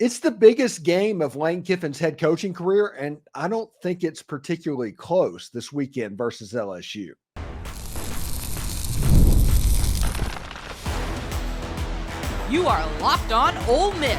It's the biggest game of Lane Kiffin's head coaching career, and I don't think it's particularly close this weekend versus LSU. You are Locked On Ole Miss,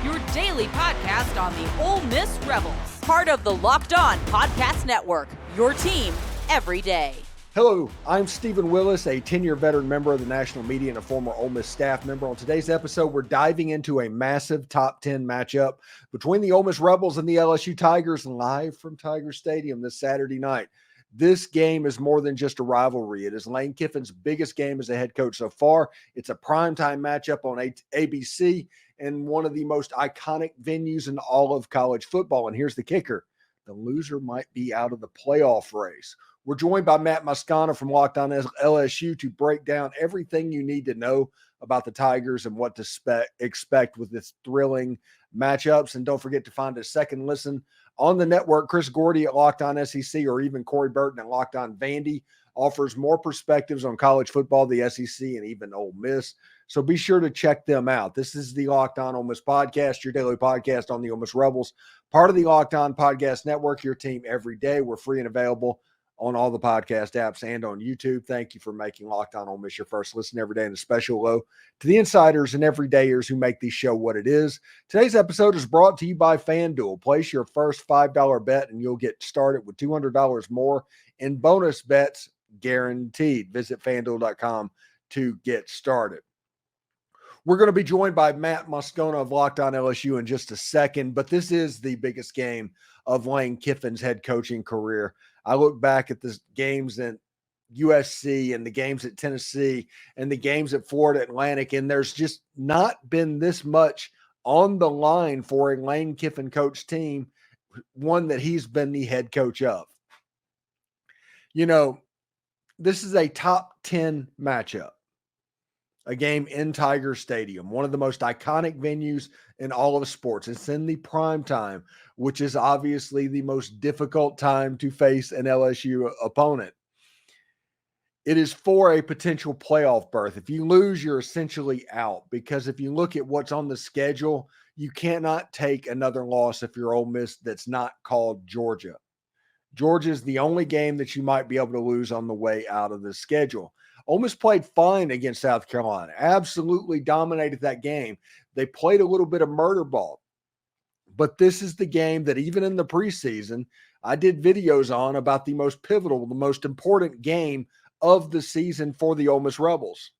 your daily podcast on the Ole Miss Rebels. Part of the Locked On Podcast Network, your team every day. Hello, I'm Steven Willis, a 10-year veteran member of the national media and a former Ole Miss staff member. On today's episode, we're diving into a massive top 10 matchup between the Ole Miss Rebels and the LSU Tigers live from Tiger Stadium this Saturday night. This game is more than just a rivalry. It is Lane Kiffin's biggest game as a head coach so far. It's a primetime matchup on ABC and one of the most iconic venues in all of college football. And here's the kicker. The loser might be out of the playoff race. We're joined by Matt Moscona from Locked On LSU to break down everything you need to know about the Tigers and what to expect with this thrilling matchups. And don't forget to find a second listen on the network. Chris Gordy at Locked On SEC, or even Corey Burton at Locked On Vandy, offers more perspectives on college football, the SEC, and even Ole Miss. So be sure to check them out. This is the Locked On Ole Miss podcast, your daily podcast on the Ole Miss Rebels, part of the Locked On Podcast Network, your team every day. We're free and available on all the podcast apps and on YouTube. Thank you for making Locked On Ole Miss your first listen every day, and a special hello to the insiders and everydayers who make this show what it is. Today's episode is brought to you by FanDuel. Place your first $5 bet and you'll get started with $200 more in bonus bets guaranteed. Visit FanDuel.com to get started. We're going to be joined by Matt Moscona of Locked On LSU in just a second, but this is the biggest game of Lane Kiffin's head coaching career. I look back at the games at USC and the games at Tennessee and the games at Florida Atlantic, and there's just not been this much on the line for a Lane Kiffin coach team, one that he's been the head coach of. You know, this is a top 10 matchup, a game in Tiger Stadium, one of the most iconic venues in all of sports. It's in the prime time, which is obviously the most difficult time to face an LSU opponent. It is for a potential playoff berth. If you lose, you're essentially out, because if you look at what's on the schedule, you cannot take another loss if you're Ole Miss that's not called Georgia. Georgia is the only game that you might be able to lose on the way out of the schedule. Ole Miss played fine against South Carolina, absolutely dominated that game. They played a little bit of murder ball. But this is the game that even in the preseason, I did videos on about the most pivotal, the most important game of the season for the Ole Miss Rebels.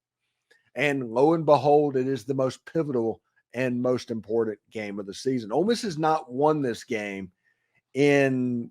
And lo and behold, it is the most pivotal and most important game of the season. Ole Miss has not won this game in,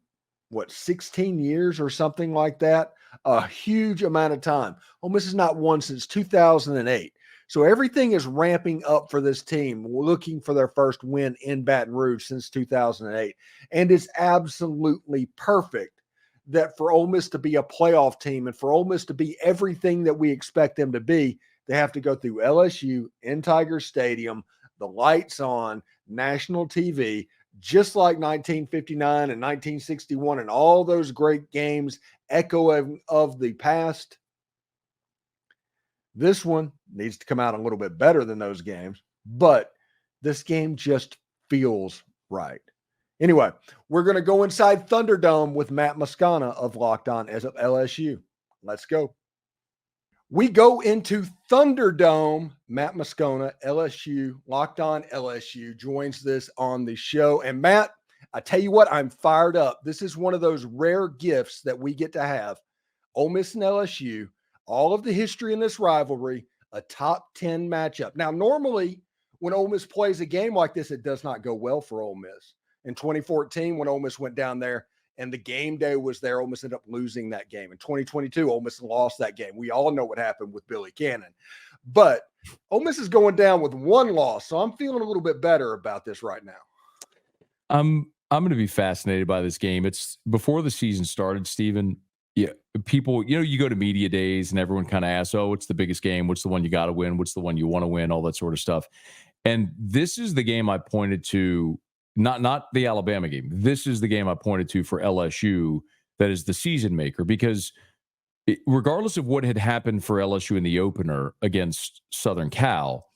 16 years or something like that? A huge amount of time. Ole Miss has not won since 2008. So everything is ramping up for this team, looking for their first win in Baton Rouge since 2008. And it's absolutely perfect that for Ole Miss to be a playoff team and for Ole Miss to be everything that we expect them to be, they have to go through LSU in Tiger Stadium, the lights on, national TV, just like 1959 and 1961 and all those great games echoing of the past. This one needs to come out a little bit better than those games, but this game just feels right. Anyway, we're going to go inside Thunderdome with Matt Moscona of Locked On as of LSU. Let's go. We go into Thunderdome. Matt Moscona, LSU, Locked On LSU, joins this on the show. And Matt, I tell you what, I'm fired up. This is one of those rare gifts that we get to have. Ole Miss and LSU, all of the history in this rivalry, a top 10 matchup. Now, normally when Ole Miss plays a game like this, it does not go well for Ole Miss. In 2014, when Ole Miss went down there and the game day was there, Ole Miss ended up losing that game. In 2022, Ole Miss lost that game. We all know what happened with Billy Cannon. But Ole Miss is going down with one loss, so I'm feeling a little bit better about this right now. I'm going to be fascinated by this game. It's before the season started, Steven. Yeah, people, you go to media days and everyone kind of asks, oh, what's the biggest game? What's the one you got to win? What's the one you want to win? All that sort of stuff. And this is the game I pointed to, not the Alabama game. This is the game I pointed to for LSU that is the season maker, because regardless of what had happened for LSU in the opener against Southern Cal,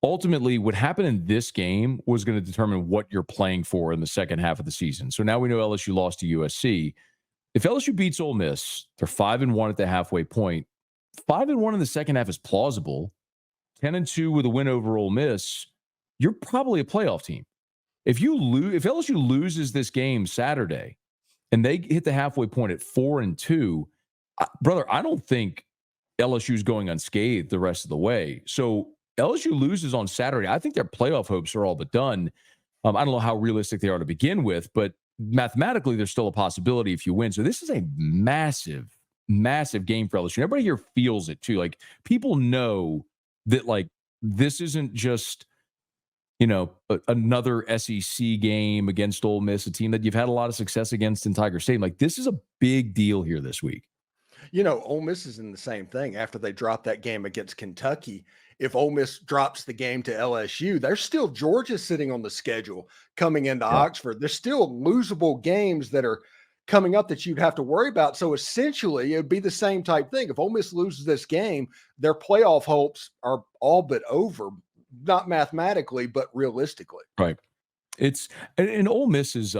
ultimately what happened in this game was going to determine what you're playing for in the second half of the season. So now we know LSU lost to USC. If LSU beats Ole Miss, they're 5-1 at the halfway point. 5-1 in the second half is plausible. 10-2 with a win over Ole Miss, you're probably a playoff team. If LSU loses this game Saturday and they hit the halfway point at 4-2, brother, I don't think LSU is going unscathed the rest of the way. So LSU loses on Saturday. I think their playoff hopes are all but done. I don't know how realistic they are to begin with, but mathematically, there's still a possibility if you win. So this is a massive, massive game for LSU. Everybody here feels it too. Like, people know that, like, this isn't just, another SEC game against Ole Miss, a team that you've had a lot of success against in Tiger Stadium. Like, this is a big deal here this week. Ole Miss is in the same thing after they dropped that game against Kentucky. If Ole Miss drops the game to LSU, there's still Georgia sitting on the schedule coming into Oxford. There's still losable games that are coming up that you'd have to worry about. So essentially, it would be the same type thing. If Ole Miss loses this game, their playoff hopes are all but over. Not mathematically, but realistically. Right. And Ole Miss is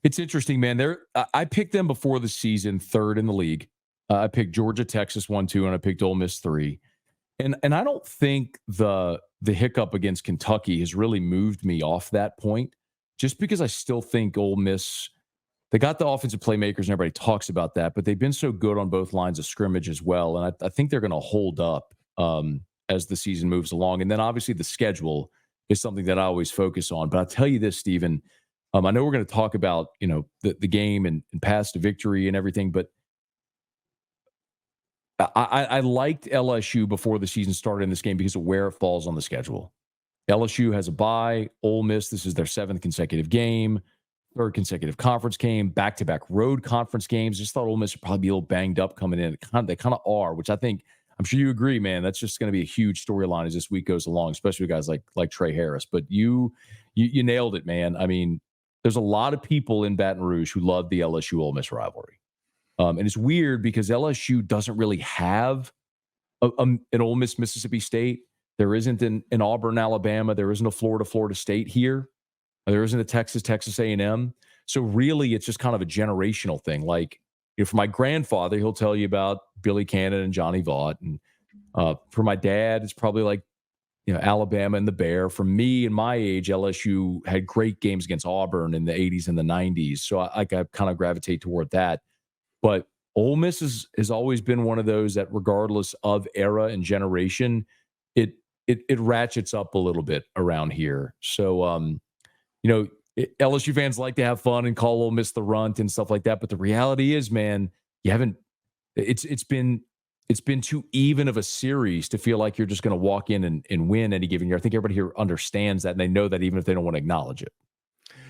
it's interesting, man. I picked them before the season third in the league. I picked Georgia, Texas 1-2, and I picked Ole Miss 3. And I don't think the hiccup against Kentucky has really moved me off that point, just because I still think Ole Miss, they got the offensive playmakers and everybody talks about that, but they've been so good on both lines of scrimmage as well. And I think they're going to hold up as the season moves along. And then obviously the schedule is something that I always focus on. But I'll tell you this, Steven, I know we're going to talk about, the game and path to victory and everything, but I liked LSU before the season started in this game because of where it falls on the schedule. LSU has a bye. Ole Miss, this is their 7th consecutive game, 3rd consecutive conference game, back-to-back road conference games. Just thought Ole Miss would probably be a little banged up coming in. They kind of are, which I'm sure you agree, man. That's just going to be a huge storyline as this week goes along, especially with guys like Tre Harris. But you nailed it, man. I mean, there's a lot of people in Baton Rouge who love the LSU Ole Miss rivalry. And it's weird because LSU doesn't really have an Ole Miss Mississippi State. There isn't an Auburn, Alabama. There isn't a Florida State here. There isn't a Texas A&M. So really, it's just kind of a generational thing. Like, for my grandfather, he'll tell you about Billy Cannon and Johnny Vaught. And for my dad, it's probably like, Alabama and the Bear. For me and my age, LSU had great games against Auburn in the 80s and the 90s. So I kind of gravitate toward that. But Ole Miss has always been one of those that, regardless of era and generation, it ratchets up a little bit around here. So, LSU fans like to have fun and call Ole Miss the runt and stuff like that. But the reality is, man, it's been too even of a series to feel like you're just going to walk in and win any given year. I think everybody here understands that, and they know that even if they don't want to acknowledge it.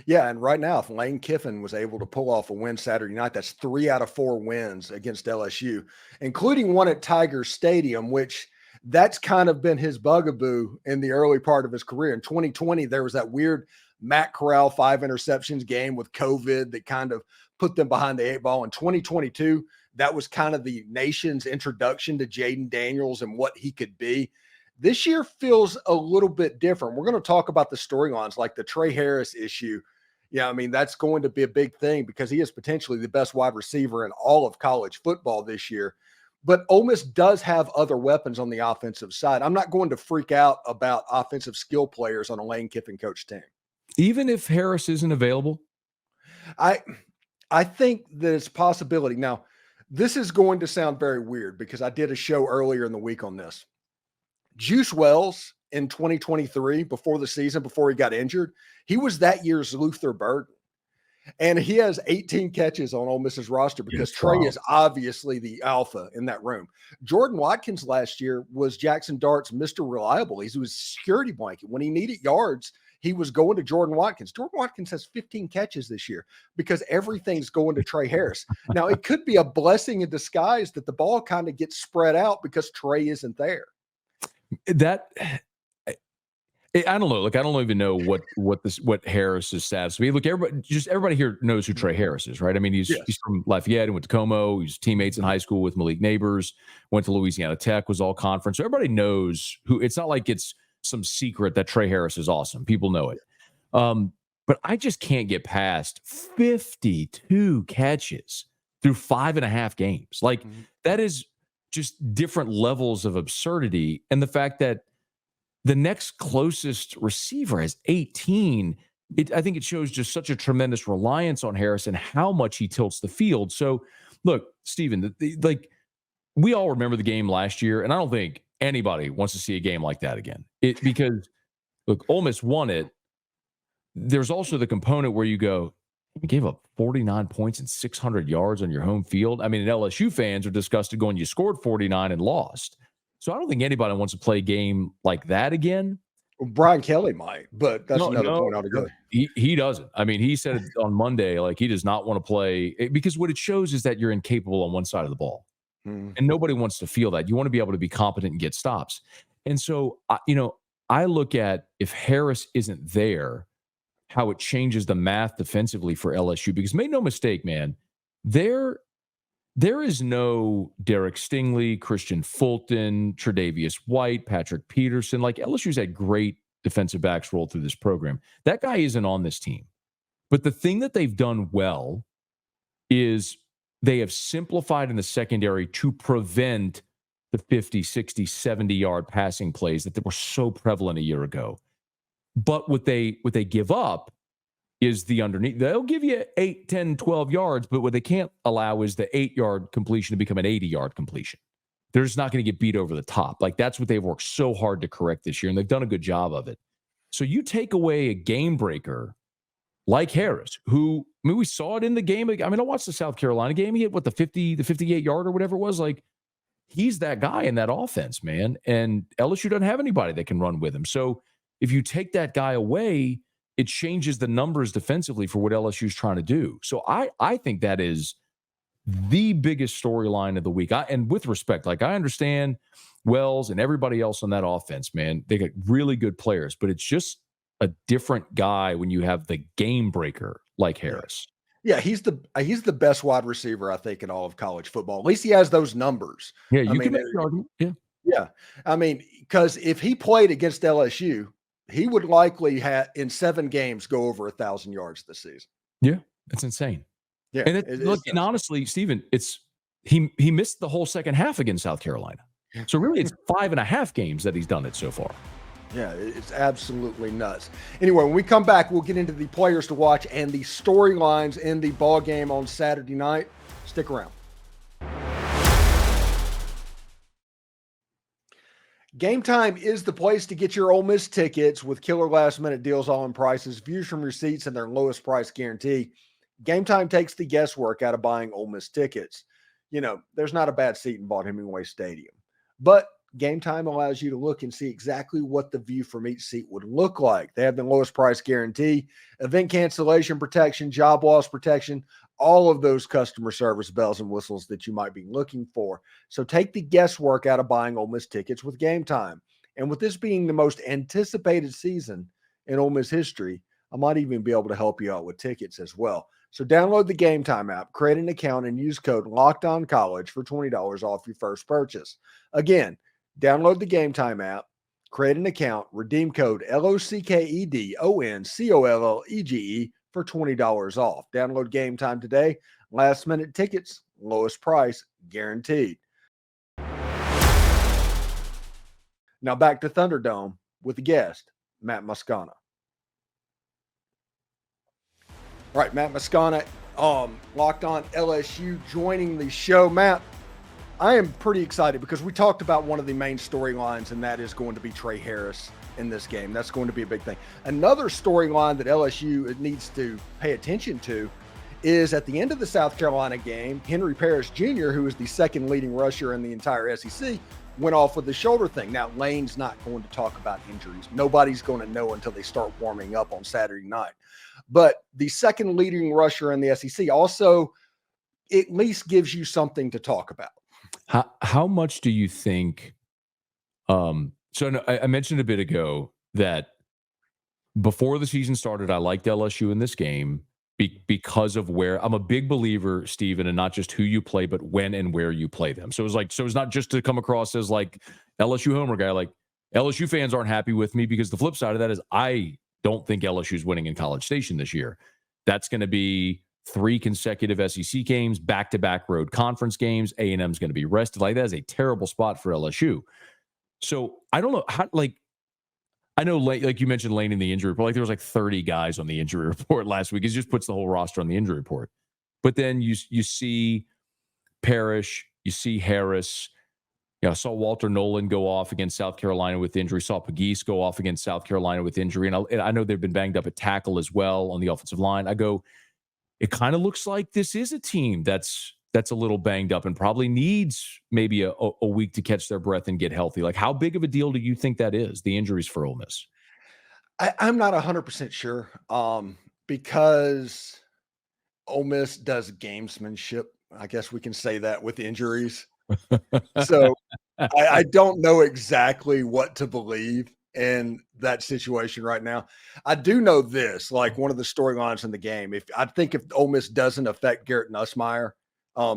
Yeah, and right now, if Lane Kiffin was able to pull off a win Saturday night, that's 3 out of 4 wins against LSU, including one at Tiger Stadium, which that's kind of been his bugaboo in the early part of his career. In 2020, there was that weird Matt Corral 5 interceptions game with COVID that kind of put them behind the 8 ball. In 2022, that was kind of the nation's introduction to Jaden Daniels and what he could be. This year feels a little bit different. We're going to talk about the storylines like the Tre Harris issue. Yeah, I mean, that's going to be a big thing because he is potentially the best wide receiver in all of college football this year. But Ole Miss does have other weapons on the offensive side. I'm not going to freak out about offensive skill players on a Lane Kiffin coach team. Even if Harris isn't available? I think that it's a possibility. Now, this is going to sound very weird because I did a show earlier in the week on this. Juice Wells in 2023, before the season, before he got injured, he was that year's Luther Burden. And he has 18 catches on Ole Miss's roster because Tre is obviously the alpha in that room. Jordan Watkins last year was Jackson Dart's Mr. Reliable. He was security blanket. When he needed yards, he was going to Jordan Watkins. Jordan Watkins has 15 catches this year because everything's going to Tre Harris. Now, it could be a blessing in disguise that the ball kind of gets spread out because Tre isn't there. I don't know. Like, I don't even know what Harris's status will be. Look, everybody here knows who Tre Harris is, right? I mean, he's from Lafayette and went to Como. He's teammates in high school with Malik Neighbors, went to Louisiana Tech, was all conference. So everybody knows who. It's not like it's some secret that Tre Harris is awesome. People know it. But I just can't get past 52 catches through 5.5 games. Like, that is just different levels of absurdity. And the fact that the next closest receiver has 18, I think it shows just such a tremendous reliance on Harris and how much he tilts the field. So, look, Steven, like, we all remember the game last year, and I don't think anybody wants to see a game like that again. Because, look, Ole Miss won it. There's also the component where you go, you gave up 49 points and 600 yards on your home field. I mean, LSU fans are disgusted going, you scored 49 and lost. So I don't think anybody wants to play a game like that again. Well, Brian Kelly might, but that's another point altogether. He doesn't. I mean, he said it on Monday, like, he does not want to play, because what it shows is that you're incapable on one side of the ball. And nobody wants to feel that. You want to be able to be competent and get stops. And so, I look at, if Harris isn't there, how it changes the math defensively for LSU. Because make no mistake, man, there is no Derek Stingley, Christian Fulton, Tre'Davious White, Patrick Peterson. Like, LSU's had great defensive backs roll through this program. That guy isn't on this team. But the thing that they've done well is they have simplified in the secondary to prevent the 50, 60, 70-yard passing plays that were so prevalent a year ago. But what they give up is the underneath. They'll give you 8, 10, 12 yards, but what they can't allow is the 8-yard completion to become an 80-yard completion. They're just not going to get beat over the top. Like, that's what they've worked so hard to correct this year, and they've done a good job of it. So you take away a game breaker like Harris, who, I mean, we saw it in the game. I mean, I watched the South Carolina game. He hit, the 58-yard or whatever it was. Like, he's that guy in that offense, man. And LSU doesn't have anybody that can run with him. So if you take that guy away, it changes the numbers defensively for what LSU is trying to do. So I think that is the biggest storyline of the week. And with respect, like, I understand Wells and everybody else on that offense, man, they got really good players, but it's just a different guy when you have the game breaker like Harris. Yeah, he's the best wide receiver, I think, in all of college football. At least he has those numbers. Yeah, you can make the argument. Yeah. Yeah. I mean, because if he played against LSU, he would likely in 7 games go over 1,000 yards this season. Yeah, that's insane. Yeah. And and honestly, Steven, he missed the whole second half against South Carolina. So really, it's 5.5 games that he's done it so far. Yeah, it's absolutely nuts. Anyway, when we come back, we'll get into the players to watch and the storylines in the ball game on Saturday night. Stick around. Game Time is the place to get your Ole Miss tickets with killer last-minute deals, all-in prices, views from your seats, and their lowest price guarantee. Game Time takes the guesswork out of buying Ole Miss tickets. You know, there's not a bad seat in Vaught-Hemingway Stadium, but Game Time allows you to look and see exactly what the view from each seat would look like. They have the lowest price guarantee, event cancellation protection, job loss protection, all of those customer service bells and whistles that you might be looking for. So take the guesswork out of buying Ole Miss tickets with Game Time. And with this being the most anticipated season in Ole Miss history, I might even be able to help you out with tickets as well. So download the Game Time app, create an account, and use code LOCKEDONCollege for $20 off your first purchase. Again, download the Game Time app, create an account, redeem code LOCKEDONCOLLEGE for $20 off. Download Game Time today. Last minute tickets, lowest price guaranteed. Now back to Thunderdome with the guest, Matt Moscona. All right, Matt Moscona, Locked On LSU, joining the show. Matt, I am pretty excited because we talked about one of the main storylines, and that is going to be Tre Harris in this game. That's going to be a big thing. Another storyline that LSU needs to pay attention to is at the end of the South Carolina game, Henry Parrish Jr., who is the second leading rusher in the entire SEC, went off with the shoulder thing. Now, Lane's not going to talk about injuries. Nobody's going to know until they start warming up on Saturday night. But the second leading rusher in the SEC also at least gives you something to talk about. How much do you think? I mentioned a bit ago that before the season started, I liked LSU in this game because of where I'm a big believer, Steven, and not just who you play, but when and where you play them. So it's not just to come across as like LSU homer guy. Like, LSU fans aren't happy with me because the flip side of that is I don't think LSU's winning in College Station this year. That's going to be 3 consecutive SEC games, back-to-back road conference games. A&M's going to be rested. Like, that is a terrible spot for LSU. So I don't know how, I know, like you mentioned, Lane in the injury report, there was 30 guys on the injury report last week. It just puts the whole roster on the injury report. But then you see Parrish, you see Harris. I saw Walter Nolan go off against South Carolina with injury. Saw Pegues go off against South Carolina with injury. And I know they've been banged up at tackle as well on the offensive line. I go, it kind of looks like this is a team that's a little banged up and probably needs maybe a week to catch their breath and get healthy. Like, how big of a deal do you think that is, the injuries for Ole Miss? I'm not 100% sure because Ole Miss does gamesmanship. I guess we can say that with injuries. So I don't know exactly what to believe in that situation right now. I do know this, like one of the storylines in the game. If Ole Miss doesn't affect Garrett Nussmeier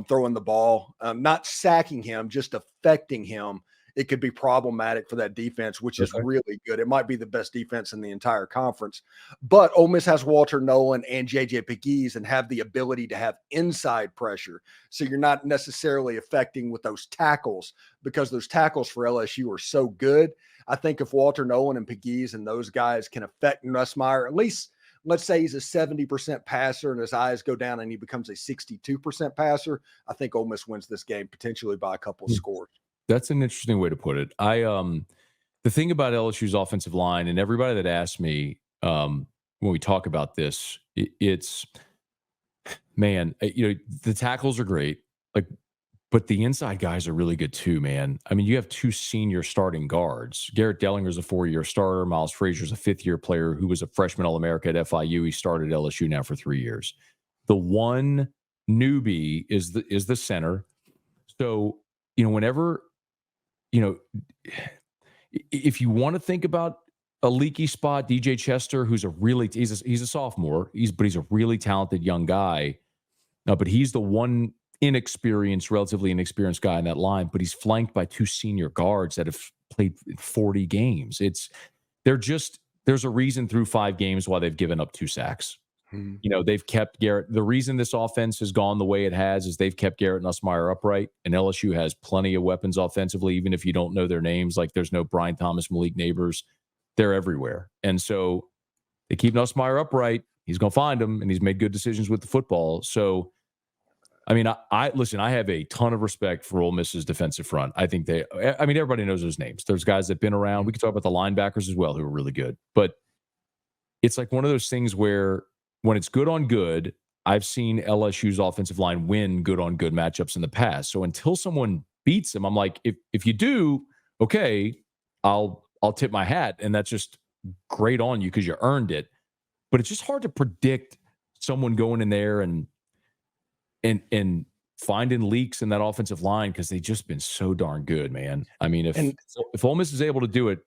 throwing the ball, not sacking him, just affecting him, it could be problematic for that defense, which is really good. It might be the best defense in the entire conference. But Ole Miss has Walter Nolan and JJ Pegues and have the ability to have inside pressure. So you're not necessarily affecting with those tackles because those tackles for LSU are so good. I think if Walter Nolan and Pegues and those guys can affect Nussmeier, at least let's say he's a 70% passer and his eyes go down and he becomes a 62% passer, I think Ole Miss wins this game potentially by a couple of scores. That's an interesting way to put it. The thing about LSU's offensive line, and everybody that asked me when we talk about this, it's the tackles are great, but the inside guys are really good too, man. I mean, you have 2 senior starting guards. Garrett Dellinger's a 4-year starter. Miles Frazier's a 5th-year player who was a freshman All-America at FIU. He started LSU now for 3 years. The one newbie is the center. So, whenever, if you want to think about a leaky spot, DJ Chester, who's he's a sophomore, but he's a really talented young guy. But he's the one relatively inexperienced guy in that line, but he's flanked by 2 senior guards that have played 40 games. There's a reason through 5 games why they've given up 2 sacks. They've kept Garrett. The reason this offense has gone the way it has is they've kept Garrett Nussmeier upright, and LSU has plenty of weapons offensively, even if you don't know their names. Like, there's no Brian Thomas, Malik Neighbors. They're everywhere. And so they keep Nussmeier upright. He's going to find them, and he's made good decisions with the football. So, I mean, I have a ton of respect for Ole Miss's defensive front. I think everybody knows those names. There's guys that have been around. We can talk about the linebackers as well who are really good. But it's like one of those things where when it's good on good, I've seen LSU's offensive line win good on good matchups in the past. So until someone beats them, I'm like, if you do, okay, I'll tip my hat, and that's just great on you because you earned it. But it's just hard to predict someone going in there and finding leaks in that offensive line because they've just been so darn good, man. I mean, if Ole Miss is able to do it,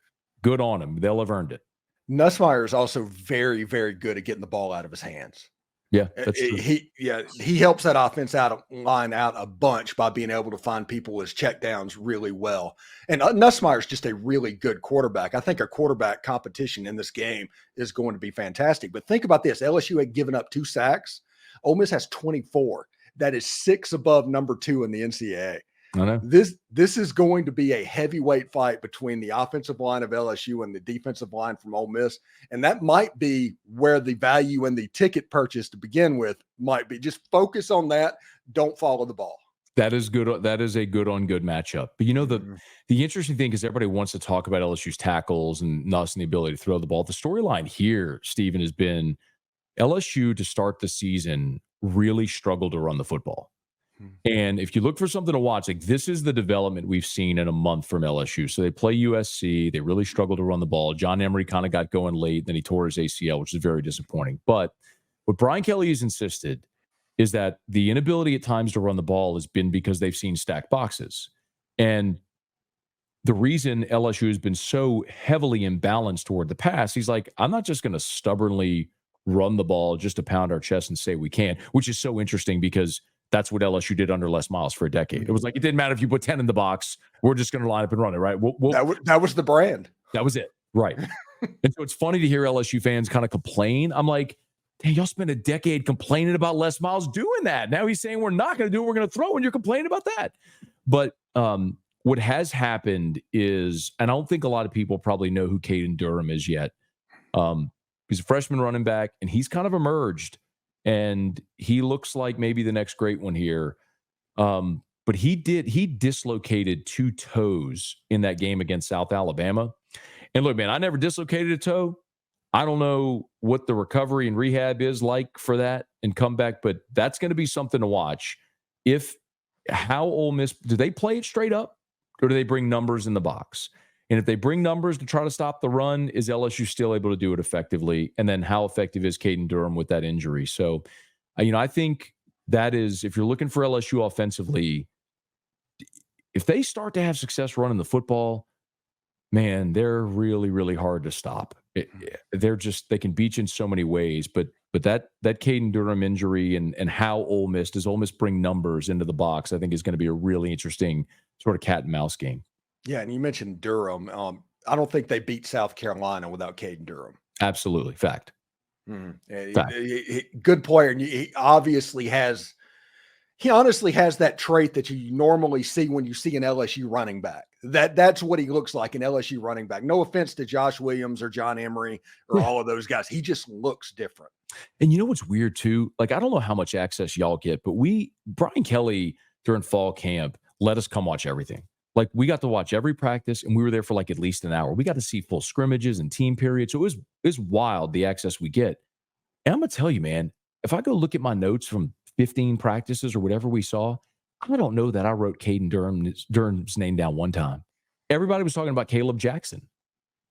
good on them. They'll have earned it. Nussmeier is also very, very good at getting the ball out of his hands. Yeah, that's true. He helps that offense line out a bunch by being able to find people as check downs really well. And Nussmeier is just a really good quarterback. I think a quarterback competition in this game is going to be fantastic. But think about this. LSU had given up 2 sacks. Ole Miss has 24. That is 6 above number 2 in the NCAA. I know. This is going to be a heavyweight fight between the offensive line of LSU and the defensive line from Ole Miss. And that might be where the value in the ticket purchase to begin with might be. Just focus on that. Don't follow the ball. That is good. That is a good on good matchup. But the interesting thing is everybody wants to talk about LSU's tackles and Nuss and the ability to throw the ball. The storyline here, Steven, has been LSU to start the season really struggled to run the football. And if you look for something to watch, like, this is the development we've seen in a month from LSU. So they play USC. They really struggled to run the ball. John Emery kind of got going late. Then he tore his ACL, which is very disappointing. But what Brian Kelly has insisted is that the inability at times to run the ball has been because they've seen stacked boxes. And the reason LSU has been so heavily imbalanced toward the pass, he's like, I'm not just going to stubbornly run the ball just to pound our chest and say we can, which is so interesting because that's what LSU did under Les Miles for a decade. It was like, it didn't matter if you put 10 in the box. We're just going to line up and run it, right? That was the brand. That was it. Right. And so it's funny to hear LSU fans kind of complain. I'm like, hey, y'all spent a decade complaining about Les Miles doing that. Now he's saying we're not going to do it. We're going to throw, and you're complaining about that. But what has happened is, and I don't think a lot of people probably know who Kaden Durham is yet. He's a freshman running back, and he's kind of emerged, and he looks like maybe the next great one here. But he dislocated 2 toes in that game against South Alabama. And look, man, I never dislocated a toe. I don't know what the recovery and rehab is like for that and comeback, but that's going to be something to watch. How Ole Miss, do they play it straight up, or do they bring numbers in the box? And if they bring numbers to try to stop the run, is LSU still able to do it effectively? And then how effective is Kaden Durham with that injury? So, I think that is, if you're looking for LSU offensively, if they start to have success running the football, man, they're really, really hard to stop. They can beat you in so many ways, but that Kaden Durham injury and how does Ole Miss bring numbers into the box, I think is going to be a really interesting sort of cat and mouse game. Yeah, and you mentioned Durham. I don't think they beat South Carolina without Kaden Durham. Absolutely. Fact. Fact. Good player, and he honestly has that trait that you normally see when you see an LSU running back. That's what he looks like, an LSU running back. No offense to Josh Williams or John Emery or all of those guys. He just looks different. And you know what's weird too? Like, I don't know how much access y'all get, but Brian Kelly during fall camp let us come watch everything. Like, we got to watch every practice, and we were there for like at least an hour. We got to see full scrimmages and team periods. So it was wild, the access we get. And I'm going to tell you, man, if I go look at my notes from 15 practices or whatever we saw, I don't know that I wrote Kaden Durham's name down one time. Everybody was talking about Caleb Jackson.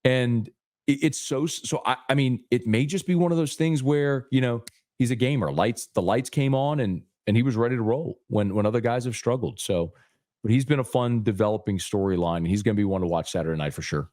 And it's so I mean, it may just be one of those things where, he's a gamer. The lights came on and he was ready to roll when other guys have struggled. So, but he's been a fun developing storyline. He's going to be one to watch Saturday night for sure.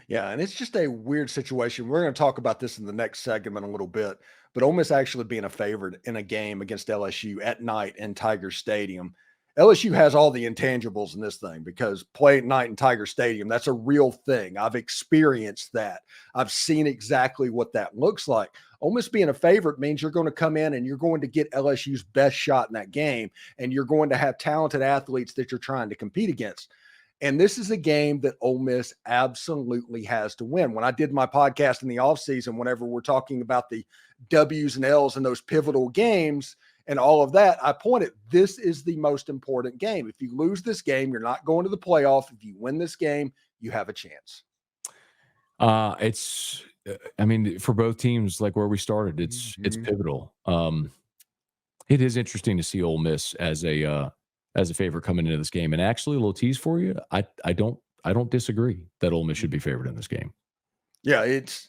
Yeah, and it's just a weird situation. We're going to talk about this in the next segment a little bit, but Ole Miss actually being a favorite in a game against LSU at night in Tiger Stadium. LSU has all the intangibles in this thing because play at night in Tiger Stadium, that's a real thing. I've experienced that. I've seen exactly what that looks like. Ole Miss being a favorite means you're going to come in and you're going to get LSU's best shot in that game, and you're going to have talented athletes that you're trying to compete against. And this is a game that Ole Miss absolutely has to win. When I did my podcast in the offseason, whenever we're talking about the W's and L's in those pivotal games and all of that, I pointed, this is the most important game. If you lose this game, you're not going to the playoff. If you win this game, you have a chance. For both teams, like where we started, it's pivotal. It is interesting to see Ole Miss as a favorite coming into this game. And actually, a little tease for you, I don't disagree that Ole Miss should be favored in this game. Yeah, it's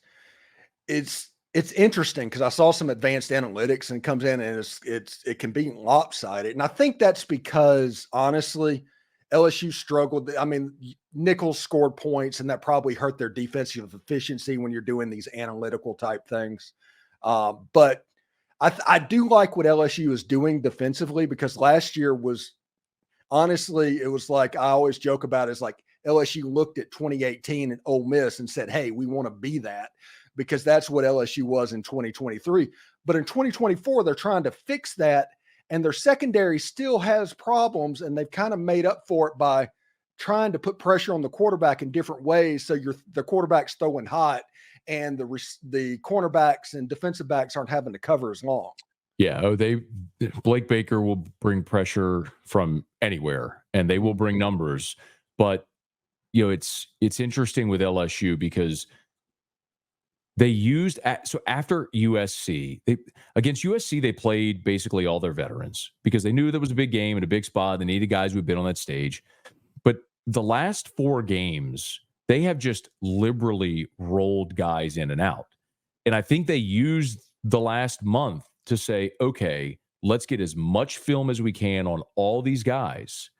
interesting because I saw some advanced analytics and it comes in and it can be lopsided. And I think that's because, honestly, LSU struggled. I mean, Nichols scored points, and that probably hurt their defensive efficiency when you're doing these analytical type things. But I do like what LSU is doing defensively, because last year was, honestly, it was like I always joke about it, is like LSU looked at 2018 and Ole Miss and said, hey, we want to be that, because that's what LSU was in 2023. But in 2024, they're trying to fix that, and their secondary still has problems, and they've kind of made up for it by trying to put pressure on the quarterback in different ways. So the quarterback's throwing hot, and the cornerbacks and defensive backs aren't having to cover as long. Yeah. Blake Baker will bring pressure from anywhere, and they will bring numbers. But, it's interesting with LSU because they used, so after USC, against USC, they played basically all their veterans because they knew that was a big game and a big spot. They needed guys who'd been on that stage. But the last 4 games, they have just liberally rolled guys in and out. And I think they used the last month to say, okay, let's get as much film as we can on all these guys.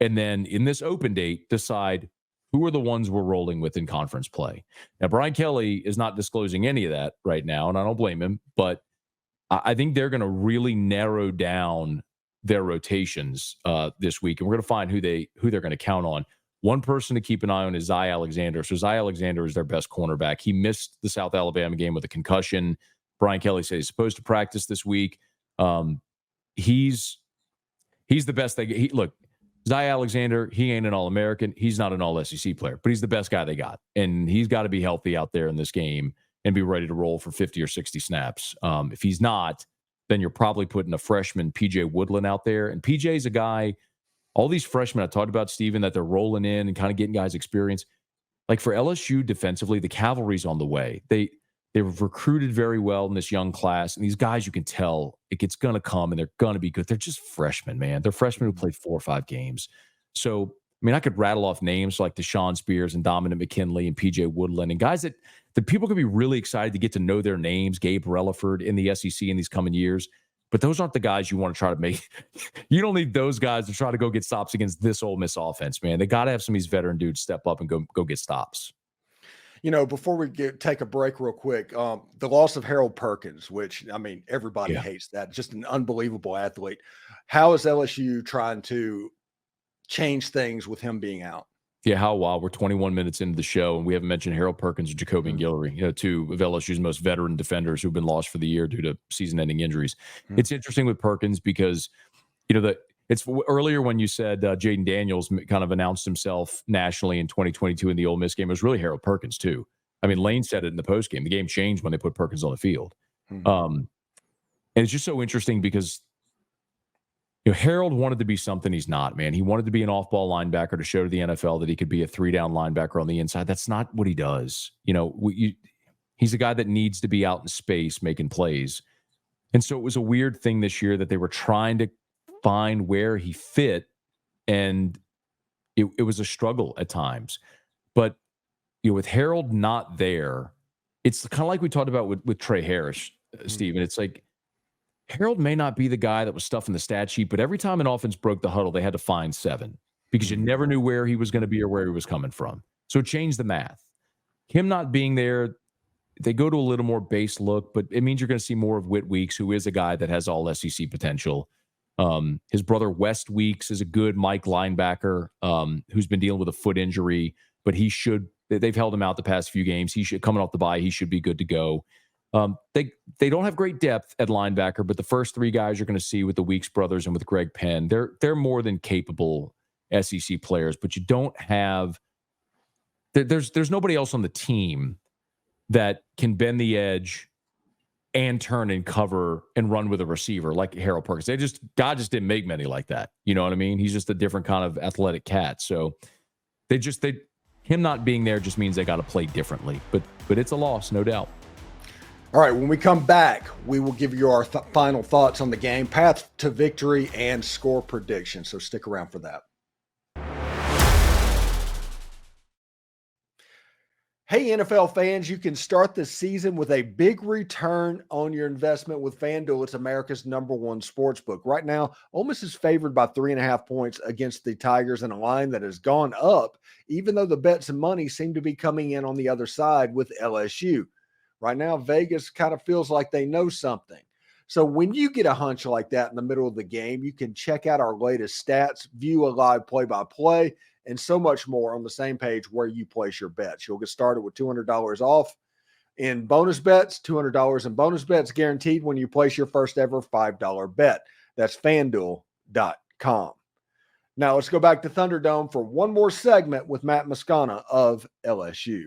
And then in this open date, decide who are the ones we're rolling with in conference play. Now, Brian Kelly is not disclosing any of that right now, and I don't blame him, but I think they're going to really narrow down their rotations this week, and we're going to find who they're going to count on. One person to keep an eye on is Zy Alexander. So Zy Alexander is their best cornerback. He missed the South Alabama game with a concussion. Brian Kelly said he's supposed to practice this week. He's the best they get. Look, Zy Alexander, he ain't an All-American. He's not an All-SEC player, but he's the best guy they got. And he's got to be healthy out there in this game and be ready to roll for 50 or 60 snaps. If he's not, then you're probably putting a freshman, PJ Woodland, out there. And PJ's a guy, all these freshmen I talked about, Steven, that they're rolling in and kind of getting guys experience. Like for LSU defensively, the cavalry's on the way. They've recruited very well in this young class. And these guys, you can tell it's going to come and they're going to be good. They're just freshmen, man. They're freshmen who played 4 or 5 games. So, I mean, I could rattle off names like Deshaun Spears and Dominic McKinley and PJ Woodland and guys that people could be really excited to get to know their names, Gabe Relaford in the SEC in these coming years. But those aren't the guys you want to try to make. You don't need those guys to try to go get stops against this Ole Miss offense, man. They got to have some of these veteran dudes step up and go get stops. You know, before we take a break real quick, the loss of Harold Perkins, which, I mean, everybody hates that. Just an unbelievable athlete. How is LSU trying to change things with him being out? Yeah, how wild. We're 21 minutes into the show, and we haven't mentioned Harold Perkins or Jacobian Guillory, two of LSU's most veteran defenders who've been lost for the year due to season-ending injuries. It's interesting with Perkins because, it's earlier when you said Jaden Daniels kind of announced himself nationally in 2022 in the Ole Miss game. It was really Harold Perkins, too. I mean, Lane said it in the postgame. The game changed when they put Perkins on the field. And it's just so interesting because Harold wanted to be something he's not, man. He wanted to be an off-ball linebacker to show to the NFL that he could be a 3-down linebacker on the inside. That's not what he does. He's a guy that needs to be out in space making plays. And so it was a weird thing this year that they were trying to find where he fit, and it was a struggle at times. But with Harold not there, it's kind of like we talked about with Tre Harris, Steven. It's like Harold may not be the guy that was stuffing the stat sheet, but every time an offense broke the huddle, they had to find 7 because you never knew where he was going to be or where he was coming from. So it changed the math. Him not being there, they go to a little more base look, but it means you're going to see more of Whit Weeks, who is a guy that has all SEC potential. His brother West Weeks is a good Mike linebacker who's been dealing with a foot injury, but they've held him out the past few games. Coming off the bye, he should be good to go. They don't have great depth at linebacker, but the first 3 guys you're going to see with the Weeks brothers and with Greg Penn, they're more than capable SEC players, but you don't have there's nobody else on the team that can bend the edge and turn and cover and run with a receiver like Harold Perkins. God just didn't make many like that. You know what I mean? He's just a different kind of athletic cat. So him not being there just means they got to play differently, but it's a loss, no doubt. All right, when we come back, we will give you our final thoughts on the game, path to victory, and score prediction. So stick around for that. Hey, NFL fans, you can start the season with a big return on your investment with FanDuel. It's America's #1 sportsbook. Right now, Ole Miss is favored by 3.5 points against the Tigers in a line that has gone up, even though the bets and money seem to be coming in on the other side with LSU. Right now, Vegas kind of feels like they know something. So when you get a hunch like that in the middle of the game, you can check out our latest stats, view a live play-by-play, and so much more on the same page where you place your bets. You'll get started with $200 off in bonus bets, $200 in bonus bets guaranteed when you place your first ever $5 bet. That's FanDuel.com. Now let's go back to Thunderdome for one more segment with Matt Moscona of LSU.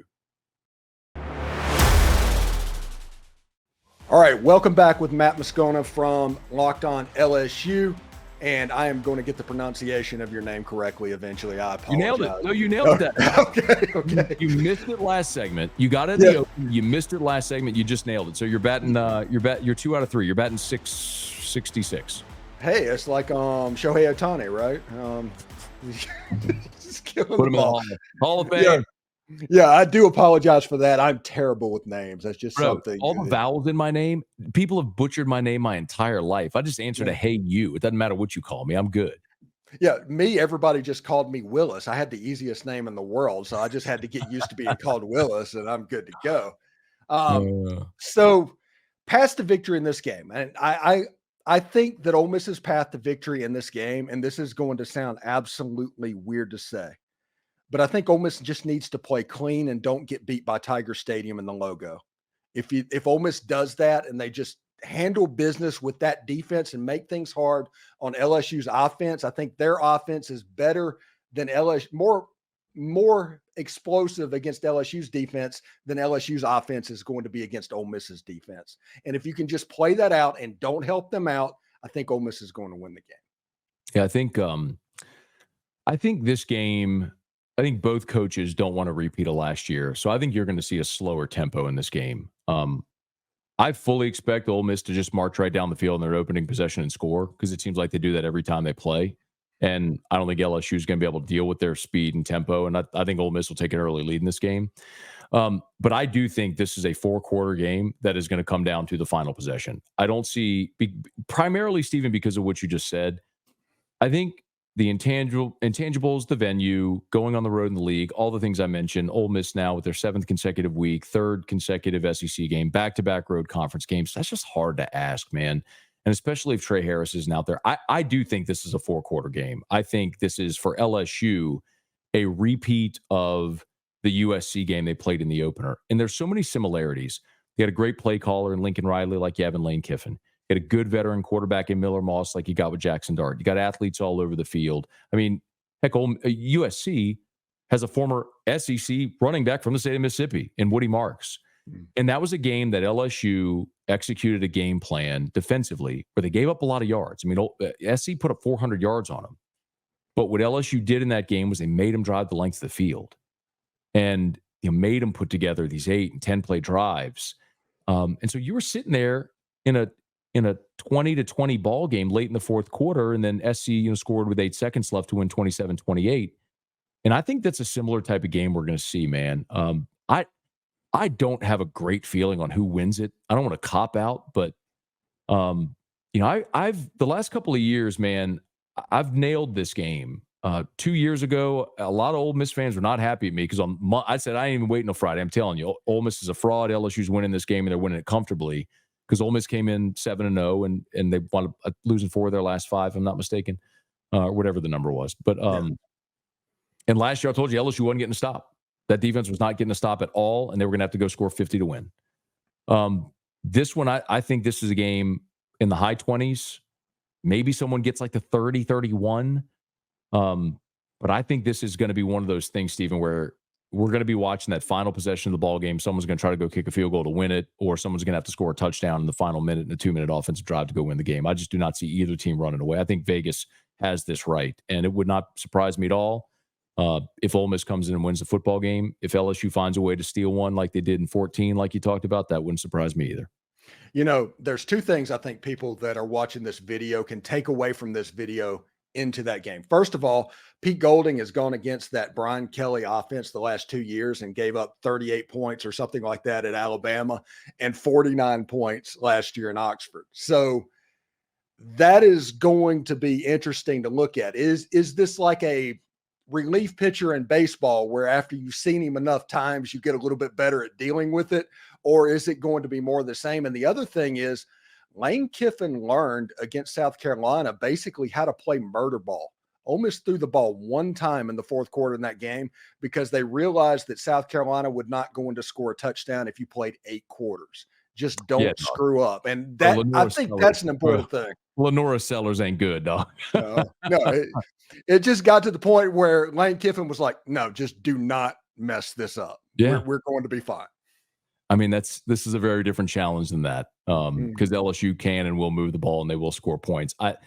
All right, welcome back with Matt Moscona from Locked On LSU. And I am going to get the pronunciation of your name correctly eventually. I apologize. You nailed it. No, you nailed that. Okay. You missed it last segment. You got it. You missed it last segment. You just nailed it. So you're batting. You're 2 out of 3. You're batting 666. Hey, it's like Shohei Ohtani, right? Just killing Put him in the Hall of Fame. Yeah, I do apologize for that. I'm terrible with names. That's just something. All the vowels in my name, people have butchered my name my entire life. I just answer to hey you. It doesn't matter what you call me. I'm good. Yeah, everybody just called me Willis. I had the easiest name in the world, so I just had to get used to being called Willis, and I'm good to go. So path to victory in this game. And I think that Ole Miss's path to victory in this game, and this is going to sound absolutely weird to say, but I think Ole Miss just needs to play clean and don't get beat by Tiger Stadium and the logo. If Ole Miss does that and they just handle business with that defense and make things hard on LSU's offense, I think their offense is better than LSU, more explosive against LSU's defense than LSU's offense is going to be against Ole Miss's defense. And if you can just play that out and don't help them out, I think Ole Miss is going to win the game. Yeah, I think this game, I think both coaches don't want to repeat of last year. So I think you're going to see a slower tempo in this game. I fully expect Ole Miss to just march right down the field in their opening possession and score, because it seems like they do that every time they play. And I don't think LSU is going to be able to deal with their speed and tempo. And I think Ole Miss will take an early lead in this game. But I do think this is a 4-quarter game that is going to come down to the final possession. I don't see, primarily, Steven, because of what you just said, I think the intangibles, the venue, going on the road in the league, all the things I mentioned, Ole Miss now with their 7th consecutive week, 3rd consecutive SEC game, back-to-back road conference games. That's just hard to ask, man. And especially if Tre Harris isn't out there. I do think this is a 4-quarter game. I think this is, for LSU, a repeat of the USC game they played in the opener. And there's so many similarities. They had a great play caller in Lincoln Riley like you have in Lane Kiffin. You had a good veteran quarterback in Miller Moss like you got with Jackson Dart. You got athletes all over the field. I mean, heck, USC has a former SEC running back from the state of Mississippi in Woody Marks. And that was a game that LSU executed a game plan defensively where they gave up a lot of yards. I mean, SC put up 400 yards on them. But what LSU did in that game was they made them drive the length of the field. And made them put together these 8 and 10 play drives. And so you were sitting there in a 20-20 ball game late in the 4th quarter, and then SC scored with 8 seconds left to win 27-28. And I think that's a similar type of game we're going to see, man. I don't have a great feeling on who wins it. I don't want to cop out, but I've the last couple of years, man, I've nailed this game. 2 years ago, a lot of Ole Miss fans were not happy at me because I said I ain't even waiting till Friday. I'm telling you, Ole Miss is a fraud. LSU's winning this game, and they're winning it comfortably because Ole Miss came in 7-0 and they won losing 4 of their last 5, if I'm not mistaken, or whatever the number was. But and last year I told you LSU wasn't getting a stop. That defense was not getting a stop at all, and they were going to have to go score 50 to win. This one, I think this is a game in the high 20s. Maybe someone gets like the 30-31. But I think this is going to be one of those things, Steven, where we're going to be watching that final possession of the ball game. Someone's going to try to go kick a field goal to win it, or someone's going to have to score a touchdown in the final minute in a 2-minute offensive drive to go win the game. I just do not see either team running away. I think Vegas has this right, and it would not surprise me at all if Ole Miss comes in and wins the football game. If LSU finds a way to steal one like they did in 14, like you talked about, that wouldn't surprise me either. There's 2 things I think people that are watching this video can take away from this video into that game. First of all, Pete Golding has gone against that Brian Kelly offense the last 2 years and gave up 38 points or something like that at Alabama and 49 points last year in Oxford. So that is going to be interesting to look at. Is this like a relief pitcher in baseball where after you've seen him enough times, you get a little bit better at dealing with it? Or is it going to be more of the same? And the other thing is, Lane Kiffin learned against South Carolina basically how to play murder ball. Ole Miss threw the ball 1 time in the 4th quarter in that game because they realized that South Carolina would not go in to score a touchdout if you played 8 quarters. Just don't screw up. And that I think that's an important thing. Lenora Sellers ain't good, dog. No, it just got to the point where Lane Kiffin was like, no, just do not mess this up. Yeah. We're going to be fine. I mean, this is a very different challenge than that because LSU can and will move the ball and they will score points. I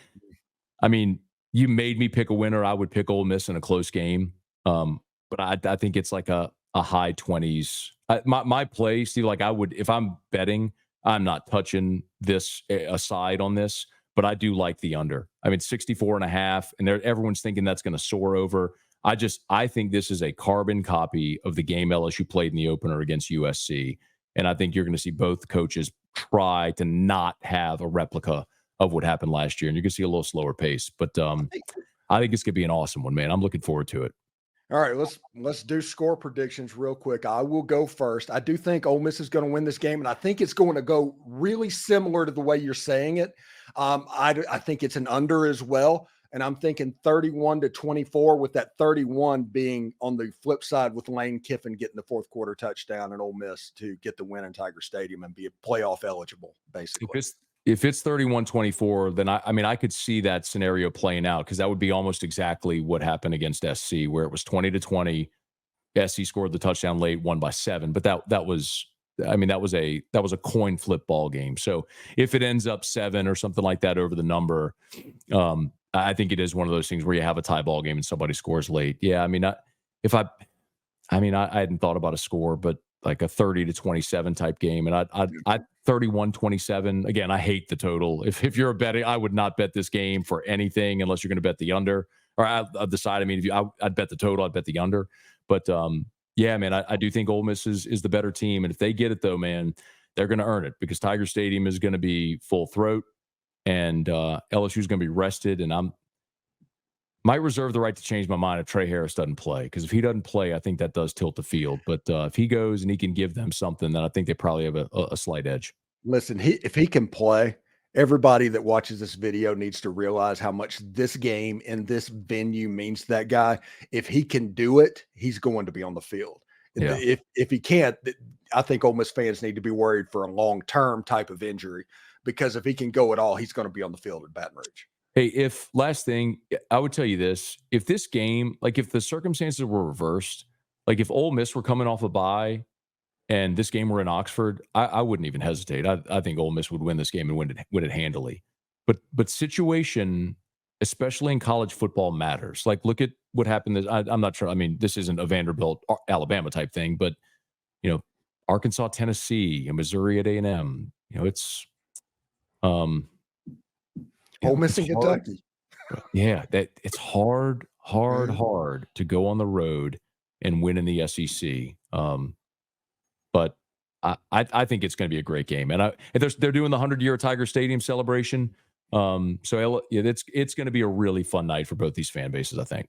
mean, you made me pick a winner. I would pick Ole Miss in a close game, but I think it's like a high 20s. My play, Steve, like I would, if I'm betting, I'm not touching this aside on this, but I do like the under. I mean, 64.5, and everyone's thinking that's going to soar over. I think this is a carbon copy of the game LSU played in the opener against USC. And I think you're going to see both coaches try to not have a replica of what happened last year. And you're going to see a little slower pace. But I think it's going to be an awesome one, man. I'm looking forward to it. All right, let's do score predictions real quick. I will go first. I do think Ole Miss is going to win this game, and I think it's going to go really similar to the way you're saying it. I think it's an under as well. and I'm thinking 31-24, with that 31 being on the flip side with Lane Kiffin getting the fourth quarter touchdown and Ole Miss to get the win in Tiger Stadium and be playoff eligible, basically. If it's 31-24, then I could see that scenario playing out, because that would be almost exactly what happened against SC, where it was 20-20. SC scored the touchdown late, won by 7, but that was a coin flip ball game. So if it ends up 7 or something like that over the number, I think it is one of those things where you have a tie ball game and somebody scores late. Yeah, I hadn't thought about a score, but like a 30-27 type game, and I 31-27. Again, I hate the total. If you're a betting, I would not bet this game for anything unless you're going to bet the under. Or I'll decide. I'd bet the total. I'd bet the under. But yeah, man, I do think Ole Miss is the better team, and if they get it though, man, they're going to earn it, because Tiger Stadium is going to be full throat, and LSU is going to be rested, and might reserve the right to change my mind if Tre Harris doesn't play, because if he doesn't play, I think that does tilt the field. But if he goes and he can give them something, then I think they probably have a slight edge. Listen, if he can play, everybody that watches this video needs to realize how much this game and this venue means to that guy. If he can do it, he's going to be on the field. Yeah. If he can't, I think Ole Miss fans need to be worried for a long-term type of injury, because if he can go at all, he's going to be on the field at Baton Rouge. Hey, last thing, I would tell you this, if this game, like if the circumstances were reversed, like if Ole Miss were coming off a bye and this game were in Oxford, I wouldn't even hesitate. I think Ole Miss would win this game and win it handily. But situation, especially in college football, matters. Like, look at what happened. I'm not sure. I mean, this isn't a Vanderbilt, Alabama type thing, but Arkansas, Tennessee, and Missouri at A&M. It's Ole Miss and Kentucky. Yeah, that it's hard to go on the road and win in the SEC. But I think it's going to be a great game, and they're doing the 100-year Tiger Stadium celebration. So it's going to be a really fun night for both these fan bases, I think.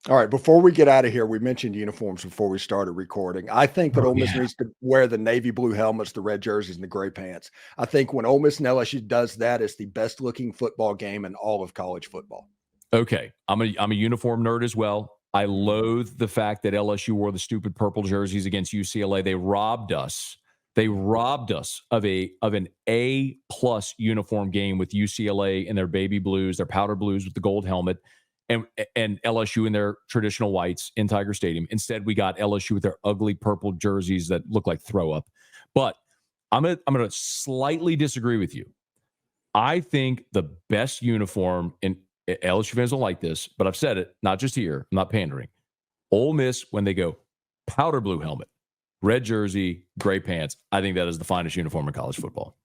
All right, before we get out of here, we mentioned uniforms before we started recording. I think that Ole Miss needs to wear the navy blue helmets, the red jerseys, and the gray pants. I think when Ole Miss and LSU does that, it's the best looking football game in all of college football. Okay, I'm a uniform nerd as well. I loathe the fact that LSU wore the stupid purple jerseys against UCLA. They robbed us. They robbed us of an A+ uniform game with UCLA in their baby blues, their powder blues with the gold helmet, and LSU in their traditional whites in Tiger Stadium. Instead, we got LSU with their ugly purple jerseys that look like throw up. But I'm gonna slightly disagree with you. I think the best uniform, and LSU fans don't like this, but I've said it, not just here, I'm not pandering. Ole Miss, when they go powder blue helmet, red jersey, gray pants, I think that is the finest uniform in college football.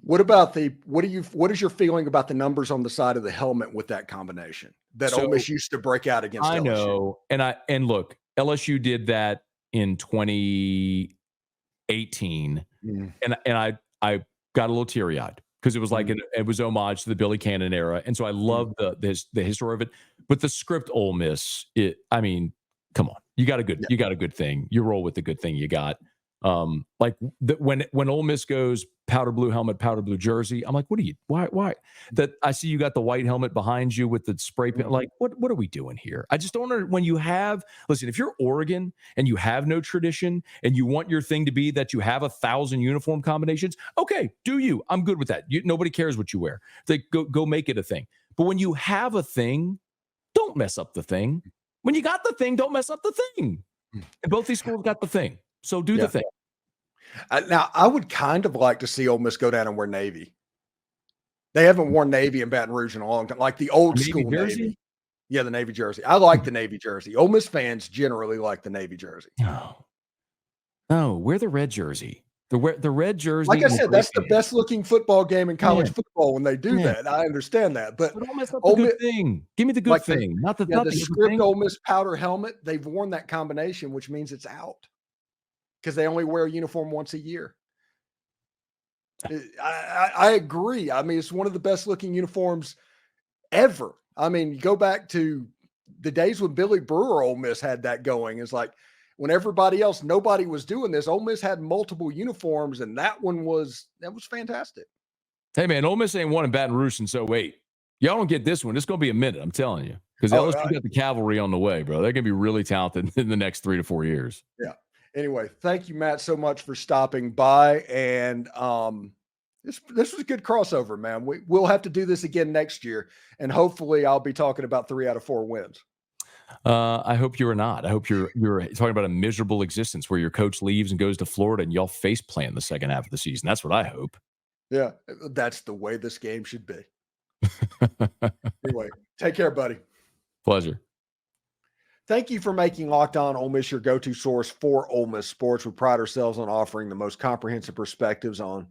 What is your feeling about the numbers on the side of the helmet with that combination that Ole Miss used to break out against LSU? I know. And look, LSU did that in 2018. And I got a little teary-eyed because it was like it was homage to the Billy Cannon era. And so I love the history of it. But the script Ole Miss, come on. You got a good thing. You roll with the good thing you got. When Ole Miss goes powder blue helmet, powder blue jersey, I'm like, why? That I see you got the white helmet behind you with the spray paint. Like, what are we doing here? I just don't know. When you listen, if you're Oregon and you have no tradition and you want your thing to be that you have 1,000 uniform combinations, okay, do you? I'm good with that. Nobody cares what you wear. They go make it a thing. But when you have a thing, don't mess up the thing. When you got the thing, don't mess up the thing. And both these schools got the thing. So do the thing. Now, I would kind of like to see Ole Miss go down and wear navy. They haven't worn navy in Baton Rouge in a long time, like the old school navy. Yeah, the navy jersey. I like the navy jersey. Ole Miss fans generally like the navy jersey. No, wear the red jersey. The red jersey. Like I said, that's the best looking football game in college football when they do that. I understand that, but don't mess up the good thing. Give me the good thing, not the script Ole Miss powder helmet. They've worn that combination, which means it's out because they only wear a uniform once a year. I agree. I mean, it's one of the best looking uniforms ever. I mean, you go back to the days when Billy Brewer Ole Miss had that going. It's like when everybody else, nobody was doing this. Ole Miss had multiple uniforms, and that was fantastic. Hey man, Ole Miss ain't won in Baton Rouge since 08. Y'all don't get this one. It's going to be a minute, I'm telling you. Because LSU got the cavalry on the way, bro. They're going to be really talented in the next 3 to 4 years. Yeah. Anyway, thank you, Matt, so much for stopping by. And this was a good crossover, man. We'll have to do this again next year. And hopefully I'll be talking about 3 out of 4 wins. I hope you are not. I hope you're talking about a miserable existence where your coach leaves and goes to Florida and y'all face plant the second half of the season. That's what I hope. Yeah, that's the way this game should be. Anyway, take care, buddy. Pleasure. Thank you for making Locked On Ole Miss your go-to source for Ole Miss sports. We pride ourselves on offering the most comprehensive perspectives on,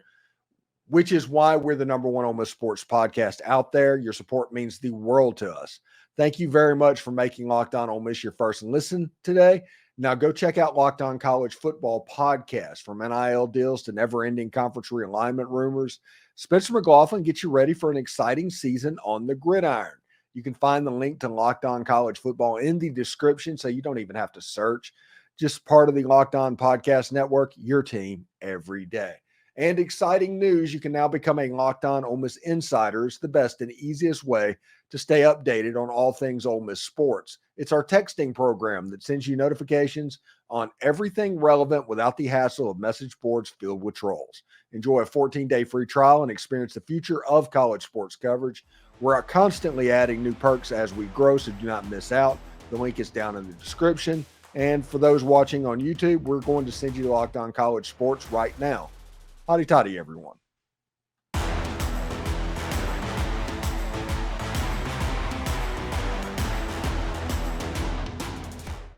which is why we're the #1 Ole Miss sports podcast out there. Your support means the world to us. Thank you very much for making Locked On Ole Miss your first listen today. Now go check out Locked On College Football podcast. From NIL deals to never-ending conference realignment rumors, Spencer McLaughlin gets you ready for an exciting season on the gridiron. You can find the link to Locked On College Football in the description, so you don't even have to search. Just part of the Locked On Podcast Network, your team every day. And exciting news, you can now become a Locked On Ole Miss Insider. It's the best and easiest way to stay updated on all things Ole Miss sports. It's our texting program that sends you notifications on everything relevant without the hassle of message boards filled with trolls. Enjoy a 14-day free trial and experience the future of college sports coverage. We're constantly adding new perks as we grow, so do not miss out. The link is down in the description. And for those watching on YouTube, we're going to send you Locked On College Sports right now. Hotty toddy, everyone.